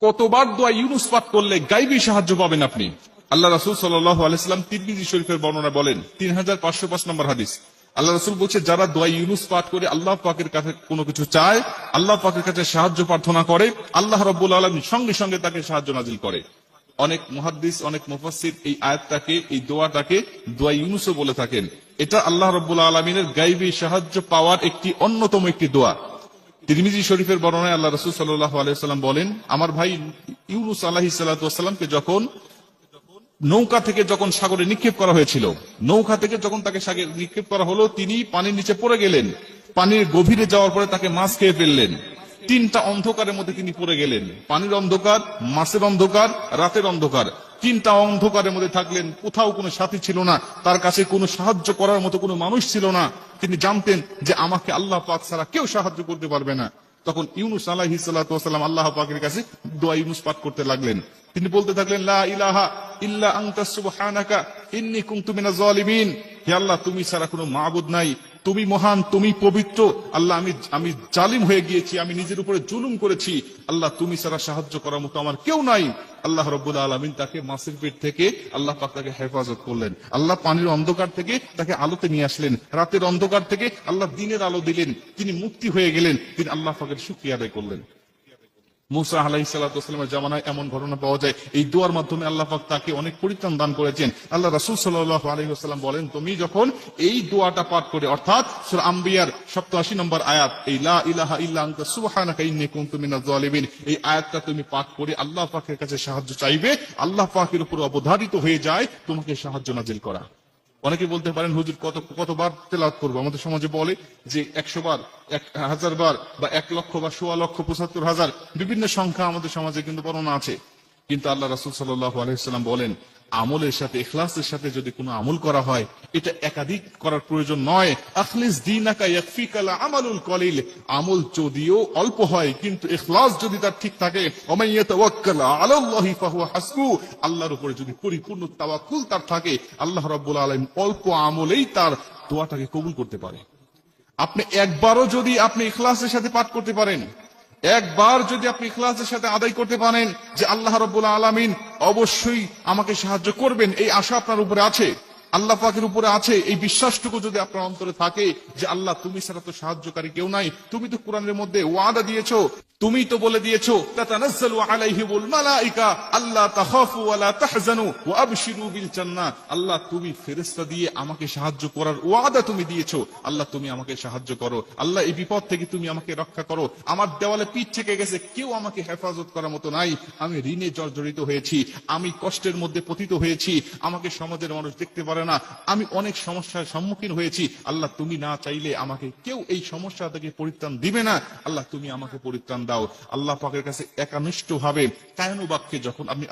কতবার দোয়া ইউনুস পাঠ করলে গাইবী সাহায্য পাবেন আপনি। আল্লাহ রাসূল সাল্লাল্লাহু আলাইহি সাল্লাম তিরমিজি শরীফের বর্ণনা বলেন 3505 নম্বর হাদিস, আল্লাহ রাসূল বলছে যারা দোয়া ইউনুস পাঠ করে আল্লাহ পাকের কাছে কোনো কিছু চায়, আল্লাহ পাকের কাছে সাহায্য প্রার্থনা করে, আল্লাহ রাব্বুল আলামিন সঙ্গে সঙ্গে তাকে সাহায্য নাজিল করে। অনেক মুহাদ্দিস, অনেক মুফাসসির এই আয়াতটাকে, এই দোয়াটাকে দোয়া ইউনুসও বলে থাকেন। এটা আল্লাহ রাব্বুল আলামিনের গায়বী সাহায্য পাওয়ার একটি অন্যতম একটি দোয়া। তিরমিজি শরীফের বর্ণনায় আল্লাহ রাসূল সাল্লাল্লাহু আলাইহি ওয়াসাল্লাম বলেন, আমার ভাই ইউনুস আলাইহিস সালাতু ওয়াসসালামকে যখন নৌকা থেকে যখন সাগরে নিক্ষেপ করা হয়েছিল, নৌকা থেকে যখন তাকে সাগরে নিক্ষেপ করা হলো, তিনি পানির নিচে পড়ে গেলেন। পানির গভীরে যাওয়ার পরে তাকে মাছ খেয়ে ফেললেন। তিনটা অন্ধকারের মধ্যে তিনি পড়ে গেলেন, পানির অন্ধকার, মাছের অন্ধকার, রাতের অন্ধকার। তিনটা অন্ধকারের মধ্যে থাকলেন, কোথাও কোনো সাথী ছিল না, তার কাছে কোনো সাহায্য করার মতো কোনো মানুষ ছিল না। তিনি জানতেন যে আমাকে আল্লাহ পাক ছাড়া কেউ সাহায্য করতে পারবে না। তখন ইউনুস আলাইহিস সালাতু ওয়াসাল্লাম আল্লাহ পাকের কাছে দোয়া ইউনুস পাঠ করতে লাগলেন। তিনি বলতে থাকলেন, লা ইলাহা ইল্লা আনতা সুবহানাকা ইন্নী কুনতু মিনাজ জালিমিন। হে আল্লাহ, তুমি ছাড়া কোনো মাবুদ নাই, তুমি মহান, তুমি পবিত্র। আল্লাহ, আমি জালিম হয়ে গিয়েছি, আমি নিজের উপরে জুলুম করেছি। আল্লাহ, তুমি ছাড়া সাহায্য করার মতো আমার কেউ নাই। আল্লাহ রাব্বুল আলামিন তাকে মাছের পেট থেকে আল্লাহ পাক তাকে হেফাজত করলেন। আল্লাহ পানির অন্ধকার থেকে তাকে আলোতে নিয়ে আসলেন, রাতের অন্ধকার থেকে আল্লাহ দিনের আলো দিলেন। তিনি মুক্তি হয়ে গেলেন, তিনি আল্লাহ পাকের শুকরিয়া আদায় করলেন। মুসা আলাইহিস সালাতু ওয়াসাল্লামের জামানায় এমন ঘটনা পাওয়া যায়, এই দোয়ার মাধ্যমে আল্লাহ পাক তাকে অনেক পরিত্রাণ দান করেছেন। আল্লাহ রাসূল সাল্লাল্লাহু আলাইহি ওয়াসাল্লাম বলেন, তুমি যখন এই দোয়াটা পাঠ করে, অর্থাৎ সূরা আম্বিয়ার 87 নম্বর আয়াত, এই লা ইলাহা ইল্লা আনতা সুবহানাকা ইন্নী কুনতু মিনাজ জালিমিন, এই আয়াতটা তুমি পাঠ করে আল্লাহ পাকের কাছে সাহায্য চাইবে, আল্লাহ পাকের উপর অবধারিত হয়ে যায় তোমাকে সাহায্য নাজিল করা। অনেকে বলতে পারেন, হুজুর কতবার তেলাওয়াত করবো? আমাদের সমাজে বলে যে 100 বার, 1000 বার, বা 1 লক্ষ, বা 16,75,000, বিভিন্ন সংখ্যা আমাদের সমাজে কিন্তু বর্ণনা আছে। কিন্তু আল্লাহ রাসূল সাল্লাল্লাহু আলাইহি ওয়াসাল্লাম বলেন, আমলের সাথে, ইখলাসের সাথে যদি কোনো আমল করা হয়, এটা একাধিক করার প্রয়োজন নয়। আখলিস দীনাকা ইয়াকফিকাল আমালুল কলিল, আমল যদিও অল্প হয় কিন্তু ইখলাস যদি তার ঠিক থাকে, ওমান ইয়াতাওয়াক্কাল আলাল্লাহি ফাহুয়া হাসবু, আল্লাহর উপরে যদি পরিপূর্ণ তাওয়াক্কুল তার থাকে, আল্লাহ রাব্বুল আলামিন অল্প আমলেই তার দোয়াটাকে কবুল করতে পারে। আপনি একবারও যদি আপনি ইখলাসের সাথে পাঠ করতে পারেন, একবার যদি আপনি ইখলাসের সাথে আদায় করতে পারেন যে আল্লাহ রাব্বুল আলামিন অবশ্যই আমাকে সাহায্য করবেন, এই আশা আপনার উপরে আছে, আল্লাহ পাকের উপরে আছে, এই বিশ্বাসটুকু যদি আপনার অন্তরে থাকে যে আল্লাহ, তুমি ছাড়া তো সাহায্যকারী কেউ নাই, তুমি তো কোরআনের মধ্যে ওয়াদা দিয়েছো, তুমি তো বলে দিয়েছো, তাতানাজ্জালু আলাইহিমুল মালাইকা আল্লা তাখাফু ওয়া লা তাহজানু ওয়া আবশিরু বিল জান্নাহ, আল্লাহ তুমি ফেরেশতা দিয়ে আমাকে সাহায্য করার ওয়াদা তুমি দিয়েছো, আল্লাহ তুমি আমাকে সাহায্য করো, আল্লাহ এই বিপদ থেকে তুমি আমাকে রক্ষা করো, আমার দেওয়ালে পিঠ থেকে গেছে, কেউ আমাকে হেফাজত করার মতো নাই, আমি ঋণে জর্জরিত হয়েছি, আমি কষ্টের মধ্যে পতিত হয়েছি, আমাকে সমাজের মানুষ দেখতে পারে না, আমি অনেক সমস্যার সম্মুখীন হয়েছি, আল্লাহ তুমি না চাইলে আমাকে কেউ এই সমস্যা থেকে পরিত্রাণ দিবে না, আল্লাহ তুমি আমাকে পরিত্রাণ দাও। আল্লাহ পাকের কাছে একানিষ্ঠ ভাবে কায়নু বাক্যে যখন আপনি